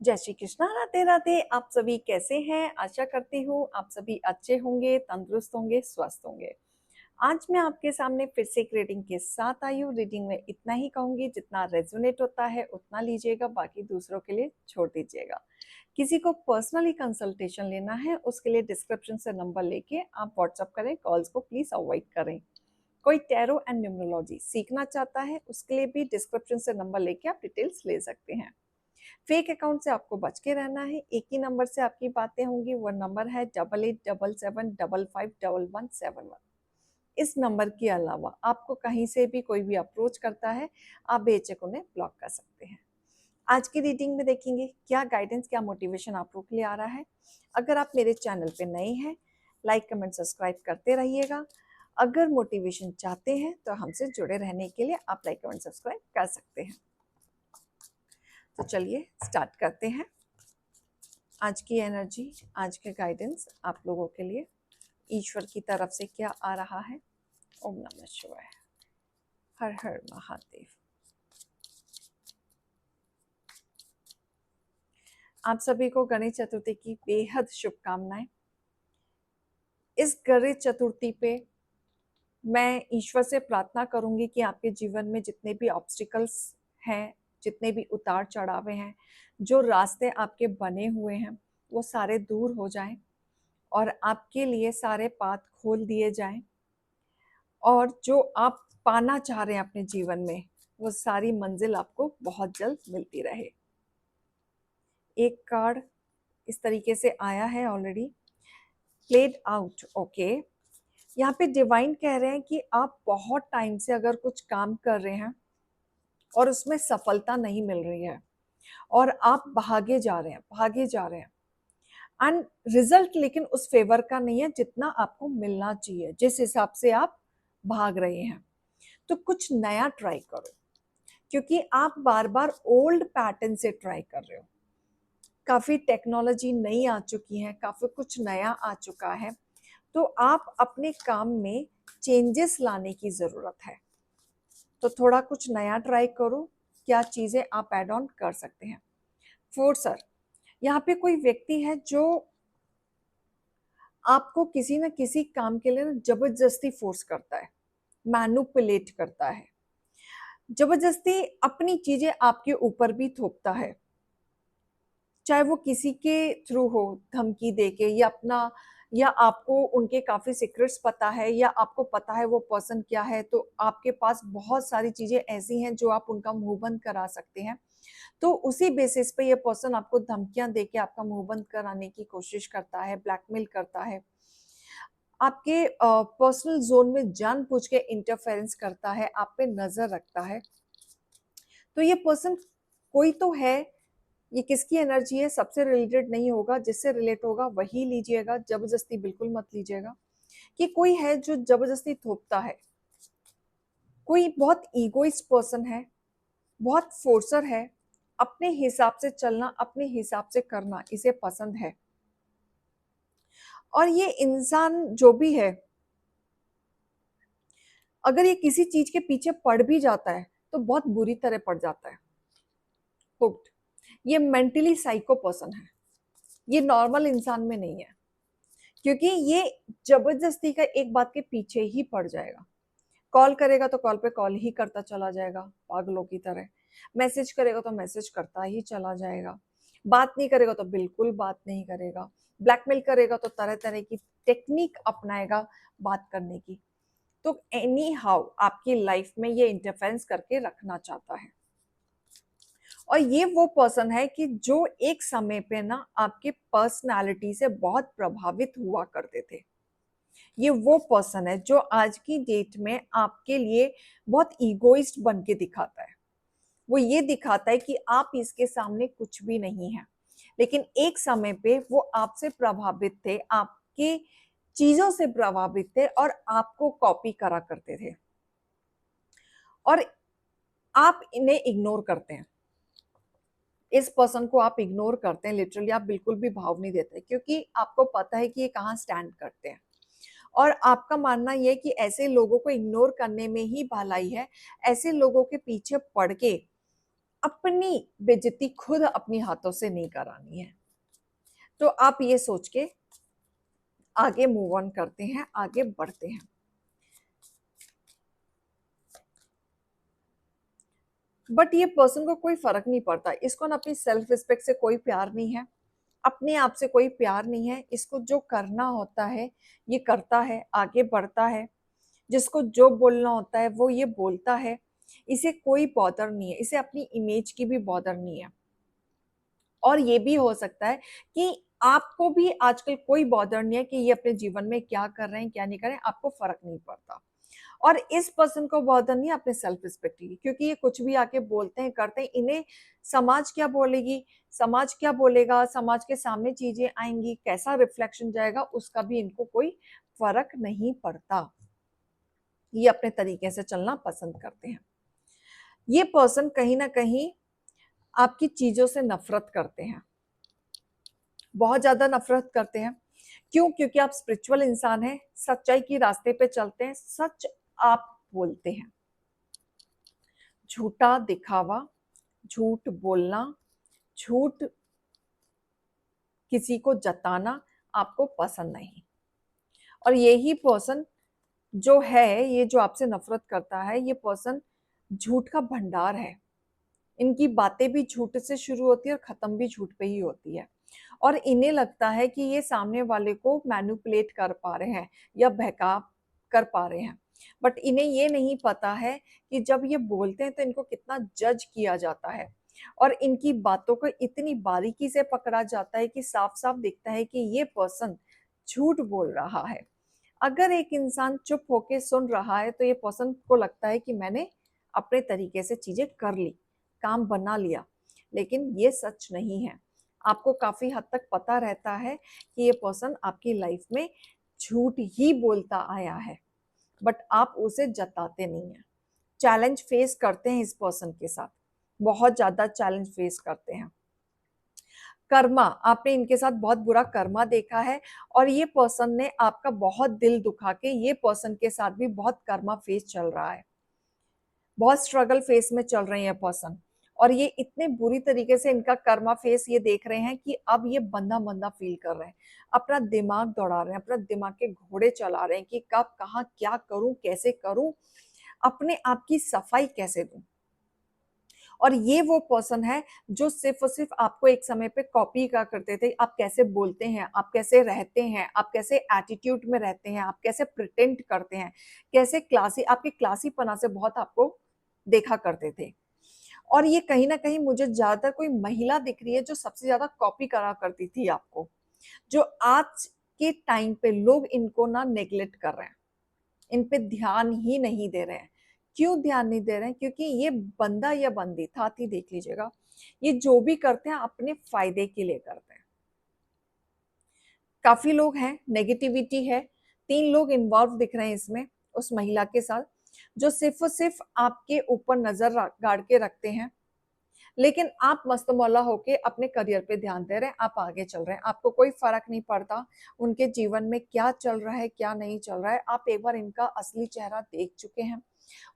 जय श्री कृष्णा, राधे राधे। आप सभी कैसे हैं? आशा करती हूँ आप सभी अच्छे होंगे, तंदुरुस्त होंगे, स्वस्थ होंगे। आज मैं आपके सामने फिर से एक रीडिंग के साथ आई हूँ। रीडिंग में इतना ही कहूंगी, जितना रेजोनेट होता है उतना लीजिएगा, बाकी दूसरों के लिए छोड़ दीजिएगा। किसी को पर्सनली कंसल्टेशन लेना है उसके लिए डिस्क्रिप्शन से नंबर लेके आप व्हाट्सअप करें। कॉल्स को प्लीज अवॉइड करें। कोई टैरो एंड न्यूमरोलॉजी सीखना चाहता है उसके लिए भी डिस्क्रिप्शन से नंबर लेके आप डिटेल्स ले सकते हैं। फेक अकाउंट से आपको बच के रहना है। एक ही नंबर से आपकी बातें होंगी, वो नंबर है 8877751171। इस नंबर के अलावा आपको कहीं से भी कोई भी अप्रोच करता है, आप बेझिझक उन्हें ब्लॉक कर सकते हैं। आज की रीडिंग में देखेंगे क्या गाइडेंस, क्या मोटिवेशन आप लोग के लिए आ रहा है। अगर आप मेरे चैनल पे नए हैं, लाइक कमेंट सब्सक्राइब करते रहिएगा। अगर मोटिवेशन चाहते हैं तो हमसे जुड़े रहने के लिए आप लाइक कमेंट सब्सक्राइब कर सकते हैं। तो चलिए स्टार्ट करते हैं। आज की एनर्जी, आज के गाइडेंस आप लोगों के लिए ईश्वर की तरफ से क्या आ रहा है। ओम नमः शिवाय, हर हर महादेव। आप सभी को गणेश चतुर्थी की बेहद शुभकामनाएं। इस गणेश चतुर्थी पे मैं ईश्वर से प्रार्थना करूंगी कि आपके जीवन में जितने भी ऑब्स्टिकल्स हैं, जितने भी उतार चढ़ावे हैं, जो रास्ते आपके बने हुए हैं, वो सारे दूर हो जाएं और आपके लिए सारे पाथ खोल दिए जाएं। और जो आप पाना चाह रहे हैं अपने जीवन में, वो सारी मंजिल आपको बहुत जल्द मिलती रहे। एक कार्ड इस तरीके से आया है ऑलरेडी, प्लेड आउट। ओके, यहाँ पे डिवाइन कह रहे हैं कि आप बहुत टाइम से अगर कुछ काम कर रहे हैं और उसमें सफलता नहीं मिल रही है और आप भागे जा रहे हैं, भागे जा रहे हैं, एंड रिजल्ट लेकिन उस फेवर का नहीं है जितना आपको मिलना चाहिए, जिस हिसाब से आप भाग रहे हैं। तो कुछ नया ट्राई करो, क्योंकि आप बार बार ओल्ड पैटर्न से ट्राई कर रहे हो। काफी टेक्नोलॉजी नई आ चुकी है, काफी कुछ नया आ चुका है, तो आप अपने काम में चेंजेस लाने की जरूरत है। तो थोड़ा कुछ नया ट्राई करो, क्या चीजें आप एड ऑन कर सकते हैं। फोर्सर, यहाँ पे कोई व्यक्ति है जो आपको किसी न किसी काम के लिए जबरदस्ती फोर्स करता है, मैनुपुलेट करता है, जबरदस्ती अपनी चीजें आपके ऊपर भी थोपता है। चाहे वो किसी के थ्रू हो, धमकी देके, या अपना, या आपको उनके काफी सीक्रेट्स पता है, या आपको पता है वो पर्सन क्या है, तो आपके पास बहुत सारी चीजें ऐसी हैं जो आप उनका मुंह बंद करा सकते हैं। तो उसी बेसिस पे ये पर्सन आपको धमकियां देके आपका मुंह बंद कराने की कोशिश करता है, ब्लैकमेल करता है, आपके पर्सनल जोन में जानबूझ के इंटरफेरेंस करता है, आप पे नजर रखता है। तो ये पर्सन कोई तो है। ये किसकी एनर्जी है सबसे रिलेटेड नहीं होगा, जिससे रिलेट होगा वही लीजिएगा, जबरदस्ती बिल्कुल मत लीजिएगा। कि कोई है जो जबरदस्ती थोपता है, कोई बहुत ईगोइस्ट पर्सन है, बहुत फोर्सर है, अपने हिसाब से चलना, अपने हिसाब से करना इसे पसंद है। और ये इंसान जो भी है, अगर ये किसी चीज के पीछे पड़ भी जाता है तो बहुत बुरी तरह पड़ जाता है, हुक्ड। ये मेंटली साइको पर्सन है, ये नॉर्मल इंसान में नहीं है, क्योंकि ये जबरदस्ती का एक बात के पीछे ही पड़ जाएगा। कॉल करेगा तो कॉल पे कॉल ही करता चला जाएगा पागलों की तरह, मैसेज करेगा तो मैसेज करता ही चला जाएगा, बात नहीं करेगा तो बिल्कुल बात नहीं करेगा, ब्लैकमेल करेगा तो तरह तरह की टेक्निक अपनाएगा बात करने की। तो एनी हाउ आपकी लाइफ में ये इंटरफेरेंस करके रखना चाहता है। और ये वो पर्सन है कि जो एक समय पे ना आपके पर्सनालिटी से बहुत प्रभावित हुआ करते थे। ये वो पर्सन है जो आज की डेट में आपके लिए बहुत ईगोइस्ट बन के दिखाता है। वो ये दिखाता है कि आप इसके सामने कुछ भी नहीं है, लेकिन एक समय पे वो आपसे प्रभावित थे, आपके चीजों से प्रभावित थे और आपको कॉपी करा करते थे, और आप इन्हें इग्नोर करते हैं। इस पर्सन को आप इग्नोर करते हैं, लिटरली आप बिल्कुल भी भाव नहीं देते, क्योंकि आपको पता है कि ये कहाँ स्टैंड करते हैं। और आपका मानना यह है कि ऐसे लोगों को इग्नोर करने में ही भलाई है। ऐसे लोगों के पीछे पड़ के अपनी बेइज्जती खुद अपनी हाथों से नहीं करानी है। तो आप ये सोच के आगे मूव ऑन करते हैं, आगे बढ़ते हैं। बट ये पर्सन को कोई फर्क नहीं पड़ता, इसको ना अपनी सेल्फ रिस्पेक्ट से कोई प्यार नहीं है, अपने आप से कोई प्यार नहीं है। इसको जो करना होता है ये करता है, आगे बढ़ता है। जिसको जो बोलना होता है वो ये बोलता है। इसे कोई बॉदर नहीं है, इसे अपनी इमेज की भी बॉदर नहीं है। और ये भी हो सकता है कि आपको भी आजकल कोई बॉदर नहीं है कि ये अपने जीवन में क्या कर रहे हैं क्या नहीं कर रहे हैं, आपको फर्क नहीं पड़ता। और इस पर्सन को बॉदर नहीं है अपने सेल्फ रिस्पेक्ट की, क्योंकि ये कुछ भी आके बोलते हैं करते हैं, इन्हें समाज क्या बोलेगी, समाज क्या बोलेगा, समाज के सामने चीजें आएंगी, कैसा रिफ्लेक्शन जाएगा, उसका भी इनको कोई फर्क नहीं पड़ता। ये अपने तरीके से चलना पसंद करते हैं। ये पर्सन कहीं ना कहीं आपकी चीजों से नफरत करते हैं, बहुत ज्यादा नफरत करते हैं। क्यों? क्योंकि आप स्पिरिचुअल इंसान हैं, सच्चाई की रास्ते पे चलते हैं, सच आप बोलते हैं। झूठा दिखावा, झूठ बोलना, झूठ किसी को जताना आपको पसंद नहीं। और यही पर्सन जो है, ये जो आपसे नफरत करता है, ये पर्सन झूठ का भंडार है। इनकी बातें भी झूठ से शुरू होती है और खत्म भी झूठ पे ही होती है। और इन्हें लगता है कि ये सामने वाले को मैनिपुलेट कर पा रहे हैं या बहका कर पा रहे हैं। बट इन्हें ये नहीं पता है कि जब ये बोलते हैं तो इनको कितना जज किया जाता है, और इनकी बातों को इतनी बारीकी से पकड़ा जाता है कि साफ साफ दिखता है कि ये पर्सन झूठ बोल रहा है। अगर एक इंसान चुप होके सुन रहा है तो ये पर्सन को लगता है कि मैंने अपने तरीके से चीजें कर ली, काम बना लिया। लेकिन ये सच नहीं है। आपको काफी हद तक पता रहता है कि ये पर्सन आपकी लाइफ में झूठ ही बोलता आया है, बट आप उसे जताते नहीं हैं। चैलेंज फेस करते हैं इस पर्सन के साथ, बहुत ज्यादा चैलेंज फेस करते हैं। कर्मा, आपने इनके साथ बहुत बुरा कर्मा देखा है, और ये पर्सन ने आपका बहुत दिल दुखा के ये पर्सन के साथ भी बहुत कर्मा फेस चल रहा है, बहुत स्ट्रगल फेस में चल रहे हैं पर्सन। और ये इतने बुरी तरीके से इनका कर्मा फेस ये देख रहे हैं कि अब ये बंदा बंदा फील कर रहे हैं, अपना दिमाग दौड़ा रहे हैं, अपना दिमाग के घोड़े चला रहे हैं कि कब कहाँ क्या करूं, कैसे करूं, अपने आप की सफाई कैसे दूं। और ये वो पर्सन है जो सिर्फ और सिर्फ आपको एक समय पे कॉपी का करते थे, आप कैसे बोलते हैं, आप कैसे रहते हैं, आप कैसे एटीट्यूड में रहते हैं, आप कैसे प्रिटेंड करते हैं, कैसे क्लासी, आपके क्लासीपना से बहुत आपको देखा करते थे। और ये कहीं ना कहीं मुझे ज्यादातर कोई महिला दिख रही है जो सबसे ज्यादा कॉपी करा करती थी आपको, जो आज के टाइम पे लोग इनको ना नेग्लेक्ट कर रहे हैं, इन पे ध्यान ही नहीं दे रहे हैं। क्यों ध्यान नहीं दे रहे हैं? क्योंकि ये बंदा या बंदी था ही देख लीजिएगा, ये जो भी करते हैं अपने फायदे के लिए करते हैं। काफी लोग हैं, नेगेटिविटी है, 3 लोग इन्वॉल्व दिख रहे हैं इसमें उस महिला के साथ, जो सिर्फ और सिर्फ आपके ऊपर नजर गाड़ के रखते हैं। लेकिन आप मस्त मौला होके अपने करियर पे ध्यान दे रहे हैं, आप आगे चल रहे हैं, आपको कोई फर्क नहीं पड़ता उनके जीवन में क्या चल रहा है क्या नहीं चल रहा है। आप एक बार इनका असली चेहरा देख चुके हैं,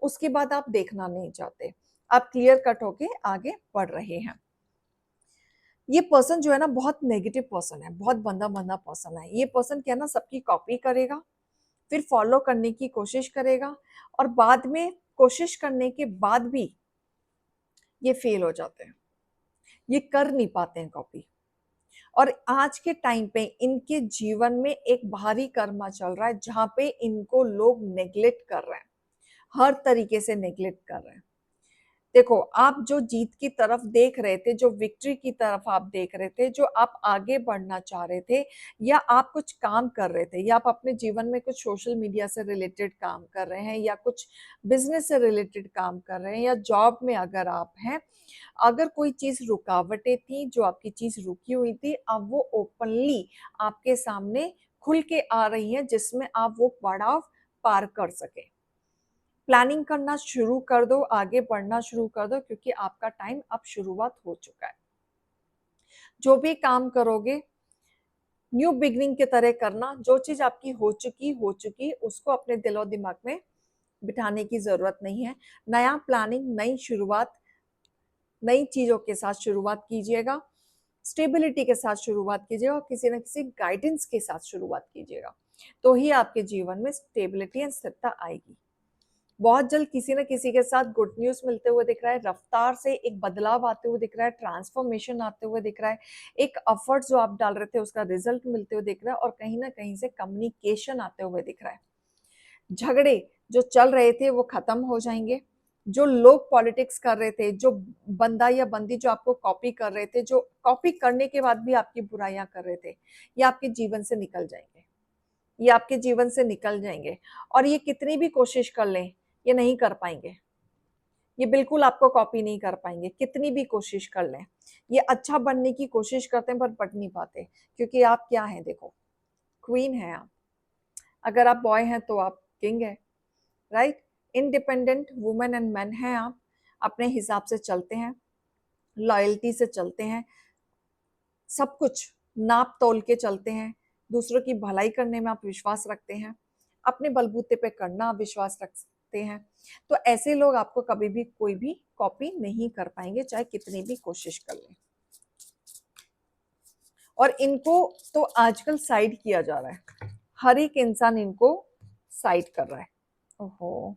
उसके बाद आप देखना नहीं चाहते, आप क्लियर कट होके आगे बढ़ रहे हैं। ये पर्सन जो है ना बहुत नेगेटिव पर्सन है, बहुत बंदा बंदा पर्सन है। ये पर्सन क्या है ना, सबकी कॉपी करेगा, फिर फॉलो करने की कोशिश करेगा, और बाद में कोशिश करने के बाद भी ये फेल हो जाते हैं, ये कर नहीं पाते हैं कॉपी। और आज के टाइम पे इनके जीवन में एक भारी कर्मा चल रहा है जहां पे इनको लोग नेग्लेक्ट कर रहे हैं, हर तरीके से नेग्लेक्ट कर रहे हैं। देखो, आप जो जीत की तरफ देख रहे थे, जो विक्ट्री की तरफ आप देख रहे थे, जो आप आगे बढ़ना चाह रहे थे, या आप कुछ काम कर रहे थे, या आप अपने जीवन में कुछ सोशल मीडिया से रिलेटेड काम कर रहे हैं, या कुछ बिजनेस से रिलेटेड काम कर रहे हैं, या जॉब में अगर आप हैं, अगर कोई चीज रुकावटें थी, जो आपकी चीज रुकी हुई थी, अब वो ओपनली आपके सामने खुल के आ रही है, जिसमें आप वो पड़ाव पार कर सके। प्लानिंग करना शुरू कर दो, आगे बढ़ना शुरू कर दो, क्योंकि आपका टाइम अब शुरुआत हो चुका है। जो भी काम करोगे न्यू बिगनिंग की तरह करना, जो चीज आपकी हो चुकी उसको अपने दिलो दिमाग में बिठाने की जरूरत नहीं है। नया प्लानिंग, नई शुरुआत, नई चीज़ों के साथ शुरुआत कीजिएगा, स्टेबिलिटी के साथ शुरुआत कीजिएगा और किसी न किसी गाइडेंस के साथ शुरुआत कीजिएगा, तो ही आपके जीवन में स्टेबिलिटी एंड स्थिरता आएगी। बहुत जल्द किसी न किसी के साथ गुड न्यूज़ मिलते हुए दिख रहा है, रफ्तार से एक बदलाव आते हुए दिख रहा है, ट्रांसफॉर्मेशन आते हुए दिख रहा है, एक एफर्ट जो आप डाल रहे थे उसका रिजल्ट मिलते हुए दिख रहा है और कहीं न कहीं से कम्युनिकेशन आते हुए दिख रहा है। झगड़े जो चल रहे थे वो खत्म हो जाएंगे। जो लोग पॉलिटिक्स कर रहे थे, जो बंदा या बंदी जो आपको कॉपी कर रहे थे, जो कॉपी करने के बाद भी आपकी बुराइयां कर रहे थे, ये आपके जीवन से निकल जाएंगे। ये आपके जीवन से निकल जाएंगे और ये कितनी भी कोशिश कर लें, ये नहीं कर पाएंगे। ये बिल्कुल आपको कॉपी नहीं कर पाएंगे, कितनी भी कोशिश कर लें। ये अच्छा बनने की कोशिश करते हैं पर बन नहीं पाते, क्योंकि आप क्या हैं, देखो, क्वीन हैं आप। अगर आप बॉय हैं तो आप किंग है, right. Independent women and man हैं आप, अपने हिसाब से चलते हैं, लॉयल्टी से चलते हैं, सब कुछ नाप तोल के चलते हैं, दूसरों की भलाई करने में आप विश्वास रखते हैं, अपने बलबूते पे करना आप विश्वास रखते हैं। तो ऐसे लोग आपको कभी भी कोई भी कॉपी नहीं कर पाएंगे, चाहे कितनी भी कोशिश कर लें। और इनको तो आजकल साइड किया जा रहा है, हर एक इंसान इनको साइड कर रहा है। ओहो,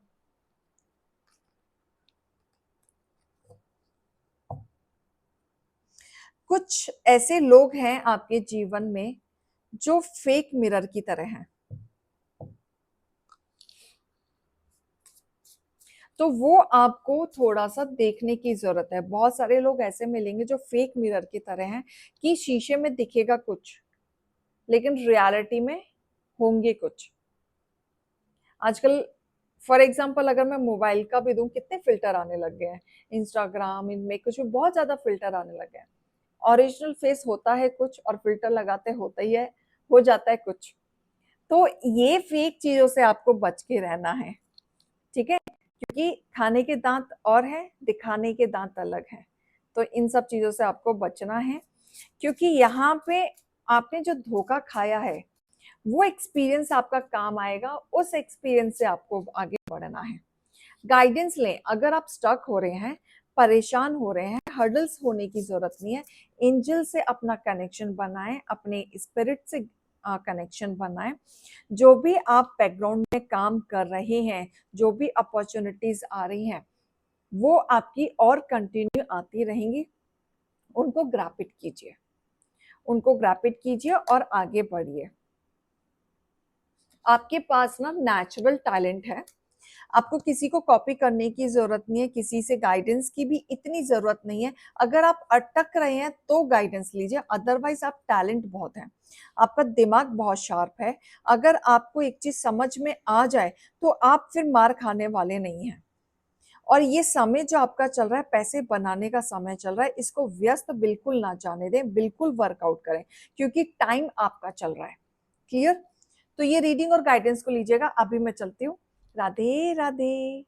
कुछ ऐसे लोग हैं आपके जीवन में जो फेक मिरर की तरह हैं, तो वो आपको थोड़ा सा देखने की जरूरत है। बहुत सारे लोग ऐसे मिलेंगे जो फेक मिरर की तरह हैं कि शीशे में दिखेगा कुछ लेकिन रियलिटी में होंगे कुछ। आजकल फॉर एग्जाम्पल अगर मैं मोबाइल का भी दूं, कितने फिल्टर आने लग गए हैं, इंस्टाग्राम, इनमें कुछ भी बहुत ज्यादा फिल्टर आने लगे हैं। ओरिजिनल फेस होता है कुछ और फिल्टर लगाते होता ही है, हो जाता है कुछ। तो ये फेक चीजों से आपको बच के रहना है, ठीक है, क्योंकि खाने के दांत और हैं, दिखाने के दांत अलग हैं। तो इन सब चीजों से आपको बचना है, क्योंकि यहाँ पे आपने जो धोखा खाया है वो एक्सपीरियंस आपका काम आएगा, उस एक्सपीरियंस से आपको आगे बढ़ना है। गाइडेंस लें, अगर आप स्टक हो रहे हैं, परेशान हो रहे हैं, हर्डल्स होने की जरूरत नहीं है। एंजल से अपना कनेक्शन बनाएं, अपने स्पिरिट से कनेक्शन बनाएं। जो भी आप बैकग्राउंड में काम कर रहे हैं, जो भी अपॉर्चुनिटीज आ रही हैं, वो आपकी और कंटिन्यू आती रहेंगी। उनको ग्रैप कीजिए, उनको ग्रैप कीजिए और आगे बढ़िए। आपके पास ना नेचुरल टैलेंट है, आपको किसी को कॉपी करने की जरूरत नहीं है, किसी से गाइडेंस की भी इतनी जरूरत नहीं है। अगर आप अटक रहे हैं तो गाइडेंस लीजिए, अदरवाइज आप टैलेंट बहुत है, आपका दिमाग बहुत शार्प है। अगर आपको एक चीज समझ में आ जाए तो आप फिर मार खाने वाले नहीं हैं। और ये समय जो आपका चल रहा है, पैसे बनाने का समय चल रहा है, इसको व्यस्त बिल्कुल ना जाने दें, बिल्कुल वर्कआउट करें, क्योंकि टाइम आपका चल रहा है। क्लियर? तो ये रीडिंग और गाइडेंस को लीजिएगा। अभी मैं चलती हूँ। राधे राधे।